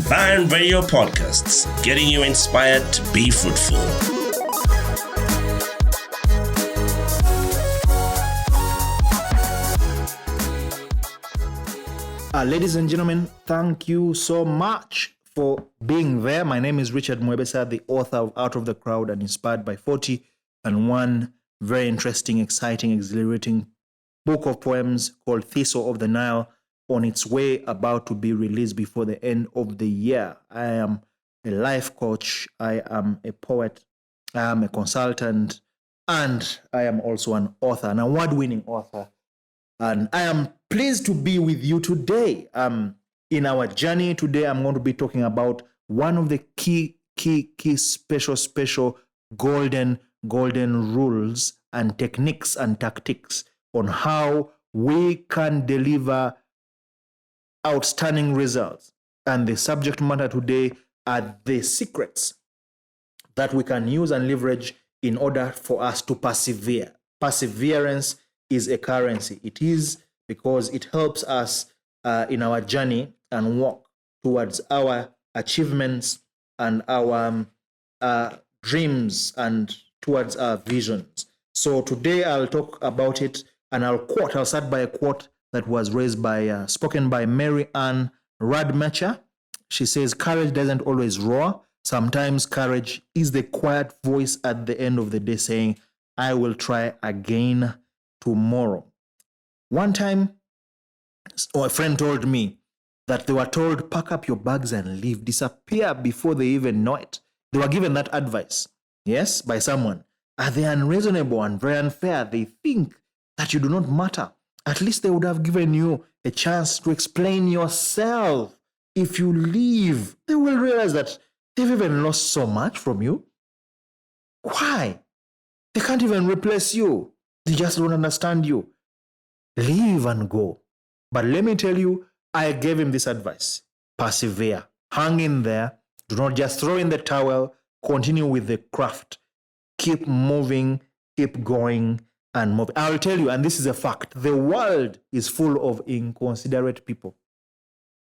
Fan Radio Podcasts, getting you inspired to be fruitful. Ladies and gentlemen, thank you so much for being there. My name is Richard Mwebesa, the author of Out of the Crowd and Inspired by 40, and one very interesting, exciting, exhilarating book of poems called Thistle of the Nile, on its way about to be released before the end of the year. I am a life coach, I am a poet, I am a consultant, and I am also an author, an award-winning author. And I am pleased to be with you today. In our journey today, I'm going to be talking about one of the key special golden rules and techniques and tactics on how we can deliver outstanding results. And the subject matter today are the secrets that we can use and leverage in order for us to persevere. Perseverance is a currency. It is because it helps us in our journey and walk towards our achievements and our dreams and towards our visions. So today I'll talk about it, and I'll start by a quote that was spoken by Mary Ann Radmacher. She says, "Courage doesn't always roar. Sometimes courage is the quiet voice at the end of the day saying, I will try again tomorrow." One time, a friend told me that they were told, pack up your bags and leave, disappear before they even know it. They were given that advice, yes, by someone. Are they unreasonable and very unfair? They think that you do not matter. At least they would have given you a chance to explain yourself. If you leave, they will realize that they've even lost so much from you. Why? They can't even replace you. They just don't understand you. Leave and go. But let me tell you, I gave him this advice. Persevere. Hang in there. Do not just throw in the towel. Continue with the craft. Keep moving. Keep going and moving. I'll tell you, and this is a fact, the world is full of inconsiderate people.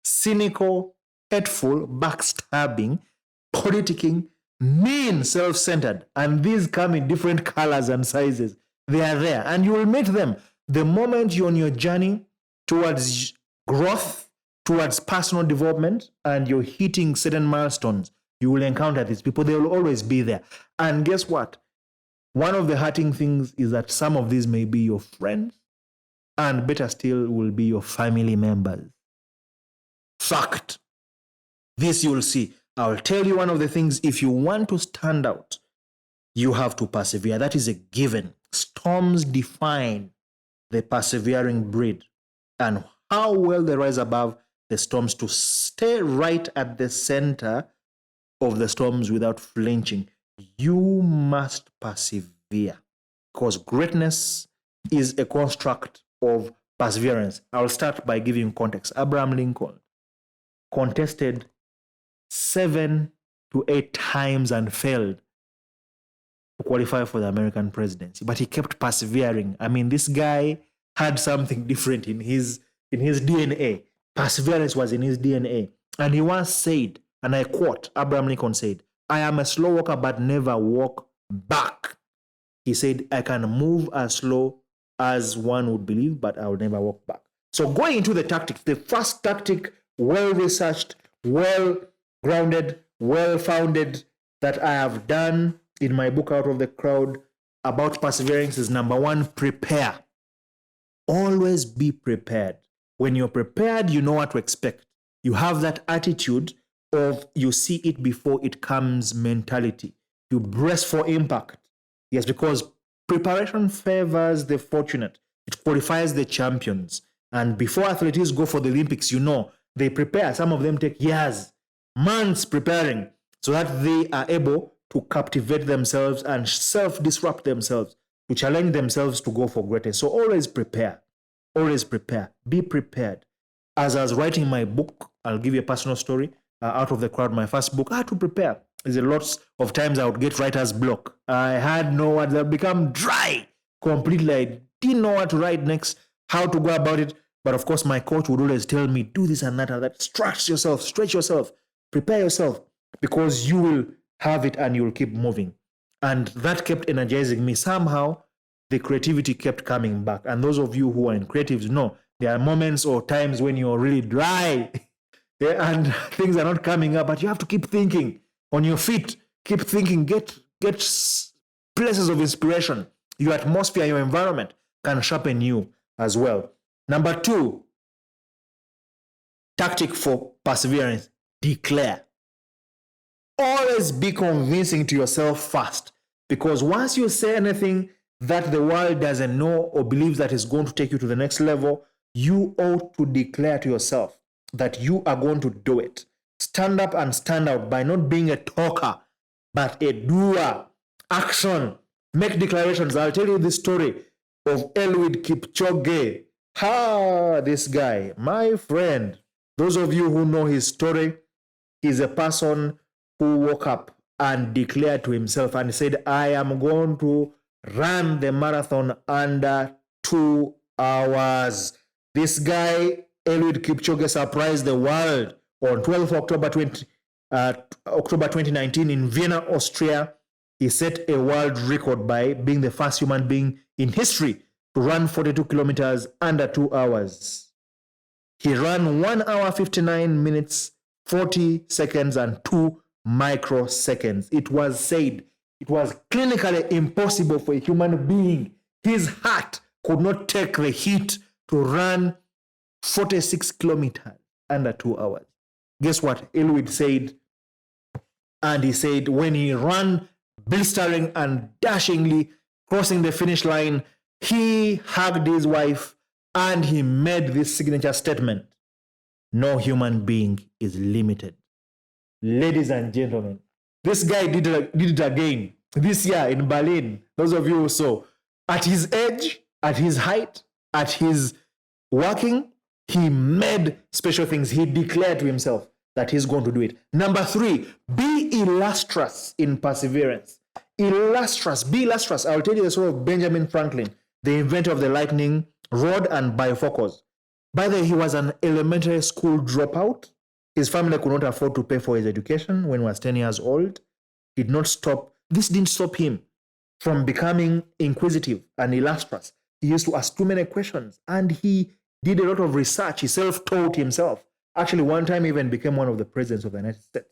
Cynical, hateful, backstabbing, politicking, mean, self-centered. And these come in different colors and sizes. They are there, and you will meet them. The moment you're on your journey towards growth, towards personal development, and you're hitting certain milestones, you will encounter these people. They will always be there. And guess what? One of the hurting things is that some of these may be your friends, and better still, will be your family members. Fact. This you will see. I'll tell you one of the things. If you want to stand out, you have to persevere. That is a given. Storms define the persevering breed, and how well they rise above the storms to stay right at the center of the storms without flinching. You must persevere, because greatness is a construct of perseverance. I'll start by giving context. Abraham Lincoln contested 7 to 8 times and failed to qualify for the American presidency, but he kept persevering. I mean, this guy had something different in his DNA. Perseverance was in his DNA. And he once said, and I quote, Abraham Lincoln said, "I am a slow walker but never walk back." He said, "I can move as slow as one would believe, but I will never walk back." So going into the tactics, the first tactic, well-researched, well-grounded, well-founded, that I have done in my book Out of the Crowd about perseverance is, number one, prepare. Always be prepared. When you're prepared, you know what to expect. You have that attitude of you see it before it comes mentality. You brace for impact. Yes, because preparation favors the fortunate. It qualifies the champions. And before athletes go for the Olympics, you know, they prepare. Some of them take years, months preparing so that they are able to captivate themselves and self-disrupt themselves, to challenge themselves to go for greatness. So always prepare. Always prepare. Be prepared. As I was writing my book, I'll give you a personal story. Out of the Crowd, my first book, I had to prepare. There's a lot of times I would get writer's block. I had no words. I'd become dry completely. I didn't know what to write next, how to go about it. But of course, my coach would always tell me, do this and that and that. Stretch yourself, stretch yourself. Prepare yourself, because you will have it and you'll keep moving. And that kept energizing me. Somehow, the creativity kept coming back. And those of you who are in creatives know there are moments or times when you're really dry and things are not coming up, but you have to keep thinking on your feet, keep thinking, get places of inspiration. Your atmosphere, your environment can sharpen you as well. Number 2, tactic for perseverance: declare. Always be convincing to yourself first, because once you say anything that the world doesn't know or believes that is going to take you to the next level, you ought to declare to yourself that you are going to do it. Stand up and stand out by not being a talker, but a doer. Action. Make declarations. I'll tell you the story of Eliud Kipchoge. This guy, my friend. Those of you who know his story, he's a person who woke up and declared to himself and said, I am going to run the marathon under 2 hours. This guy, Eliud Kipchoge, surprised the world on 12th October 2019 in Vienna, Austria. He set a world record by being the first human being in history to run 42 kilometers under 2 hours. He ran 1 hour, 59 minutes, 40 seconds, and 2 microseconds. It was said it was clinically impossible for a human being. His heart could not take the heat to run 46 kilometers under 2 hours. Guess what Eliud said? And he said when he ran blistering and dashingly crossing the finish line, he hugged his wife and he made this signature statement: no human being is limited. Ladies and gentlemen, this guy did it again this year in Berlin. Those of you who saw, at his age, at his height, at his working, he made special things. He declared to himself that he's going to do it. Number 3, be illustrious in perseverance. Illustrious, be illustrious. I'll tell you the story of Benjamin Franklin, the inventor of the lightning rod and bifocals. By the way, he was an elementary school dropout. His family could not afford to pay for his education when he was 10 years old. This didn't stop him from becoming inquisitive and illustrious. He used to ask too many questions, and he did a lot of research. He self-taught himself. Actually, one time even became one of the presidents of the United States.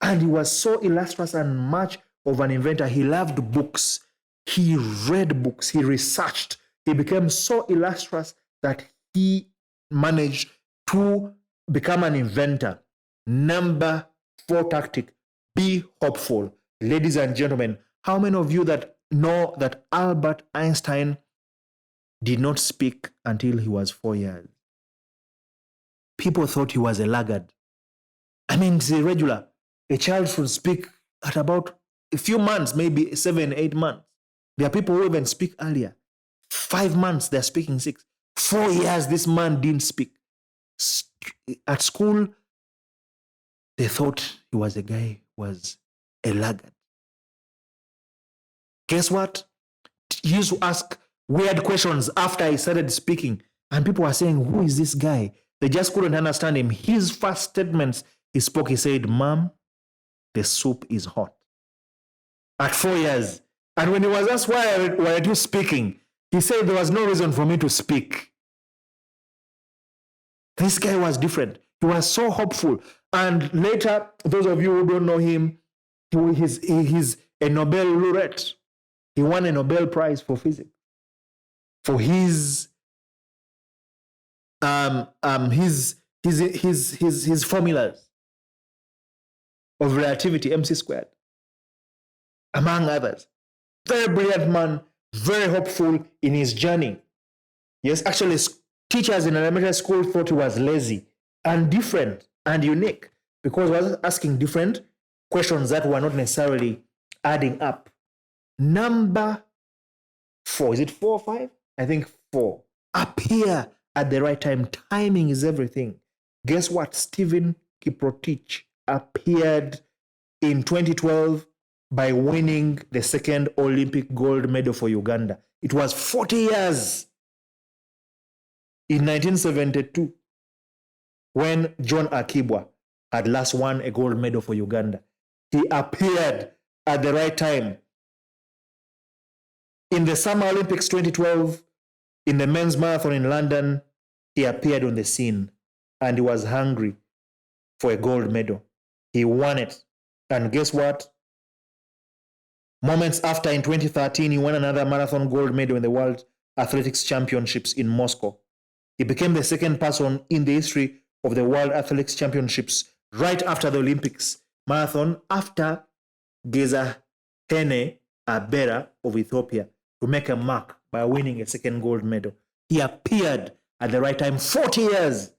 And he was so illustrious and much of an inventor. He loved books. He read books. He researched. He became so illustrious that he managed to become an inventor. Number 4 tactic: be hopeful. Ladies and gentlemen, how many of you that know that Albert Einstein did not speak until he was 4 years? People thought he was a laggard. I mean, it's irregular. A child should speak at about a few months, maybe 7, 8 months. There are people who even speak earlier. 5 months, they're speaking 6. 4 years, this man didn't speak. At school, they thought he was a guy who was a laggard. Guess what? He used to ask weird questions after he started speaking. And people were saying, who is this guy? They just couldn't understand him. His first statements he spoke, he said, Mom, the soup is hot. At 4 years. And when he was asked, why are you speaking? He said there was no reason for me to speak. This guy was different. He was so hopeful. And later, those of you who don't know him, he's a Nobel laureate. He won a Nobel Prize for physics for his formulas of relativity, MC squared, among others. Very brilliant man, very hopeful in his journey. Yes, actually, teachers in elementary school thought he was lazy and different and unique because he was asking different questions that were not necessarily adding up. Number 4, is it 4 or 5? I think 4. Appear at the right time. Timing is everything. Guess what? Stephen Kiprotich appeared in 2012 by winning the 2nd Olympic gold medal for Uganda. It was 40 years in 1972 when John Akibwa had last won a gold medal for Uganda. He appeared at the right time. In the Summer Olympics 2012, in the men's marathon in London, he appeared on the scene and he was hungry for a gold medal. He won it. And guess what? Moments after, in 2013, he won another marathon gold medal in the World Athletics Championships in Moscow. He became the second person in the history of the World Athletics Championships right after the Olympics marathon, after Geza Hene Abera of Ethiopia, to make a mark by winning a second gold medal. He appeared at the right time 40 years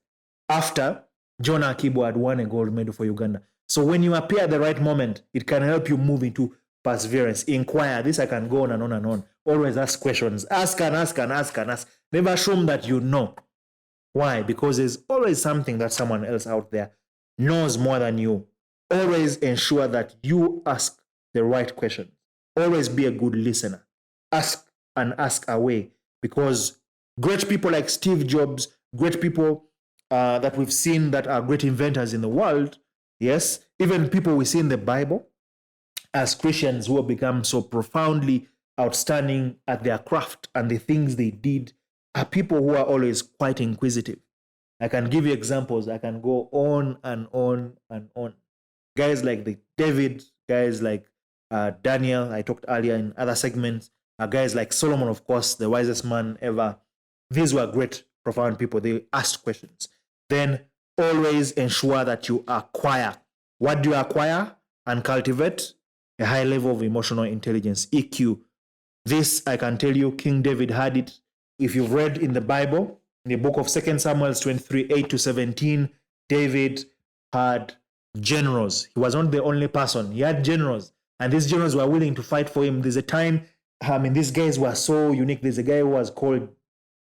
after Jonah Akibo had won a gold medal for Uganda. So when you appear at the right moment, it can help you move into perseverance. Inquire. This I can go on and on and on. Always ask questions. Ask and ask and ask and ask. Never assume that you know. Why? Because there's always something that someone else out there knows more than you. Always ensure that you ask the right questions. Always be a good listener. Ask and ask away, because great people like Steve Jobs, great people that we've seen that are great inventors in the world, yes, even people we see in the Bible as Christians who have become so profoundly outstanding at their craft and the things they did, are people who are always quite inquisitive. I can give you examples. I can go on and on and on. Guys like David, guys like Daniel, I talked earlier in other segments, guys like Solomon, of course, the wisest man ever. These were great, profound people. They asked questions. Then always ensure that you acquire. What do you acquire and cultivate? A high level of emotional intelligence, EQ. This, I can tell you, King David had it. If you've read in the Bible, in the book of 2 Samuel 23, 8-17, David had generals. He was not the only person. He had generals. And these generals were willing to fight for him. There's a time, these guys were so unique. There's a guy who was called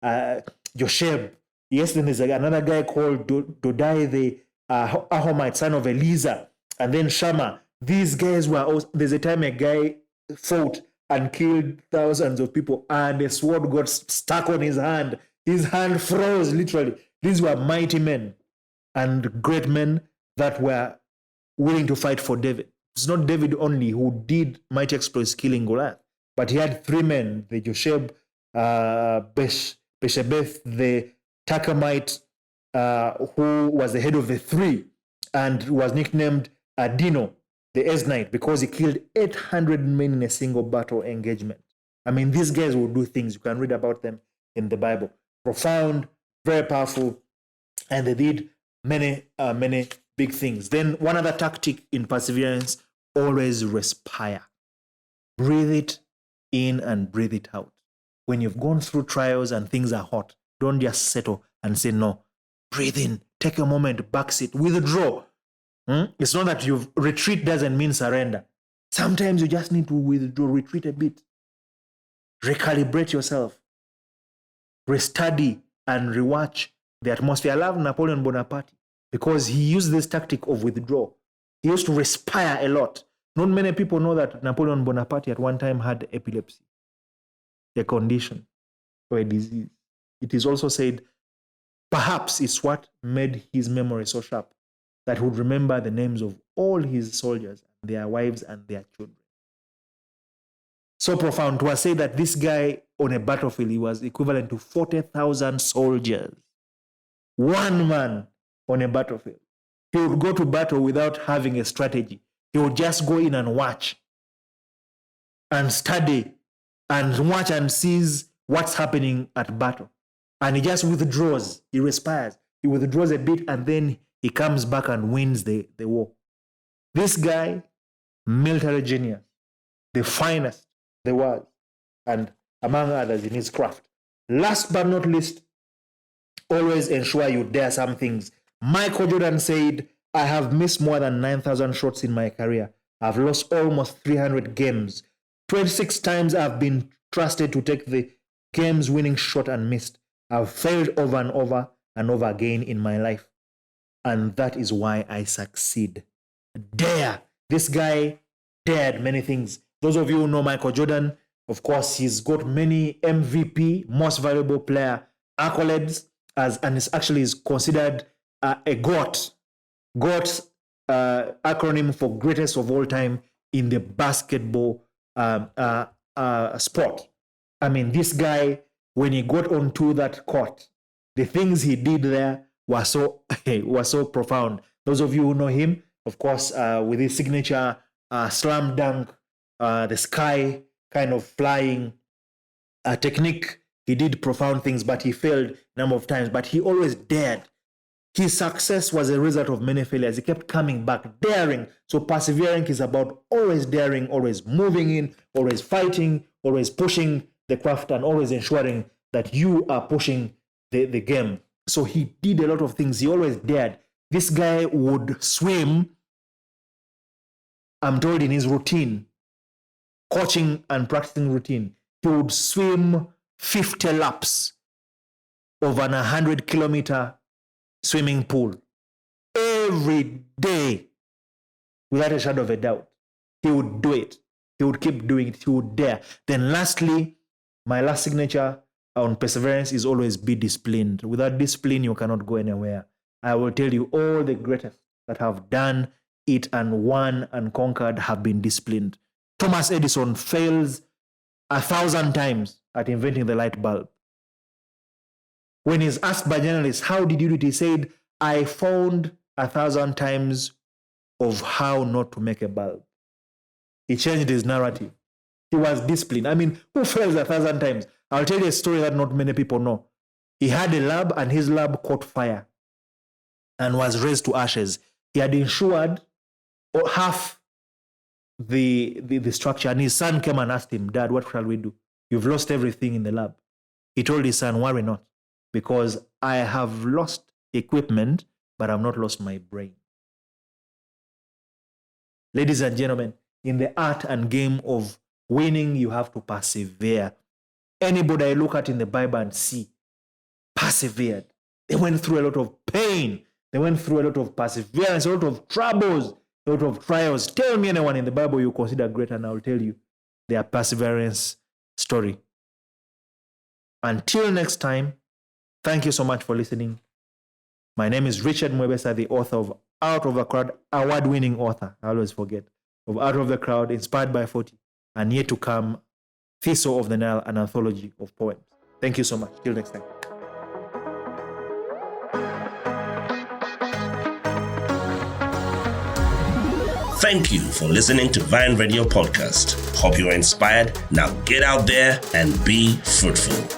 Josheb. Yes, then there's another guy called Dodai, the Ahomite, son of Eliza. And then Shammah. These guys were also, there's a time a guy fought and killed thousands of people, and a sword got stuck on his hand. His hand froze, literally. These were mighty men and great men that were willing to fight for David. It's not David only who did mighty exploits killing Goliath, but he had three men, the Josheb, Beshebeth, the Takamite, who was the head of the three and was nicknamed Dino, the Esnite, because he killed 800 men in a single battle engagement. I mean, these guys will do things. You can read about them in the Bible. Profound, very powerful, and they did many big things. Then one other tactic in perseverance, always respire. Breathe it in and breathe it out. When you've gone through trials and things are hot, don't just settle and say no. Breathe in, take a moment, backseat, withdraw. It's not that you've retreat doesn't mean surrender. Sometimes you just need to withdraw, retreat a bit. Recalibrate yourself. Restudy and rewatch the atmosphere. I love Napoleon Bonaparte because he used this tactic of withdrawal. He used to respire a lot. Not many people know that Napoleon Bonaparte at one time had epilepsy, a condition or a disease. It is also said perhaps it's what made his memory so sharp, that he would remember the names of all his soldiers, their wives, and their children. So profound. To say that this guy on a battlefield, he was equivalent to 40,000 soldiers. One man on a battlefield. He would go to battle without having a strategy. He would just go in and watch and study and watch and sees what's happening at battle. And he just withdraws. He respires. He withdraws a bit and then he comes back and wins the war. This guy, military genius, the finest there was, and among others in his craft. Last but not least, always ensure you dare some things. Michael Jordan said, I have missed more than 9,000 shots in my career. I've lost almost 300 games. 26 times I've been trusted to take the game's winning shot and missed. I've failed over and over and over again in my life. And that is why I succeed. Dare. This guy dared many things. Those of you who know Michael Jordan, of course, he's got many MVP, most valuable player accolades, and is actually is considered a GOAT. GOAT acronym for greatest of all time in the basketball sport. I mean, this guy, when he got onto that court, the things he did there were so profound. Those of you who know him, of course, with his signature slam dunk, the sky kind of flying technique, he did profound things, but he failed a number of times. But he always dared. His success was a result of many failures. He kept coming back, daring. So persevering is about always daring, always moving in, always fighting, always pushing the craft, and always ensuring that you are pushing the game. So he did a lot of things. He always dared. This guy would swim, I'm told in his routine, coaching and practicing routine, he would swim 50 laps of an 100-kilometer swimming pool every day without a shadow of a doubt. He would do it. He would keep doing it. He would dare. Then lastly, my last signature on perseverance is always be disciplined. Without discipline, you cannot go anywhere. I will tell you, all the greatest that have done it and won and conquered have been disciplined. Thomas Edison fails 1,000 times at inventing the light bulb. When he's asked by journalists, how did you do it? He said, I found 1,000 times of how not to make a bulb. He changed his narrative. He was disciplined. I mean, who fails 1,000 times? I'll tell you a story that not many people know. He had a lab and his lab caught fire and was razed to ashes. He had insured half the structure, and his son came and asked him, Dad, what shall we do? You've lost everything in the lab. He told his son, worry not, because I have lost equipment, but I've not lost my brain. Ladies and gentlemen, in the art and game of winning, you have to persevere. Anybody I look at in the Bible and see persevered. They went through a lot of pain. They went through a lot of perseverance, a lot of troubles, a lot of trials. Tell me anyone in the Bible you consider great, and I'll tell you their perseverance story. Until next time, thank you so much for listening. My name is Richard Mwebesa, the author of Out of the Crowd, award-winning author, I always forget, of Out of the Crowd, inspired by 40, and yet to come, Thistle of the Nile, an anthology of poems. Thank you so much. Till next time. Thank you for listening to Vine Radio Podcast. Hope you are inspired. Now get out there and be fruitful.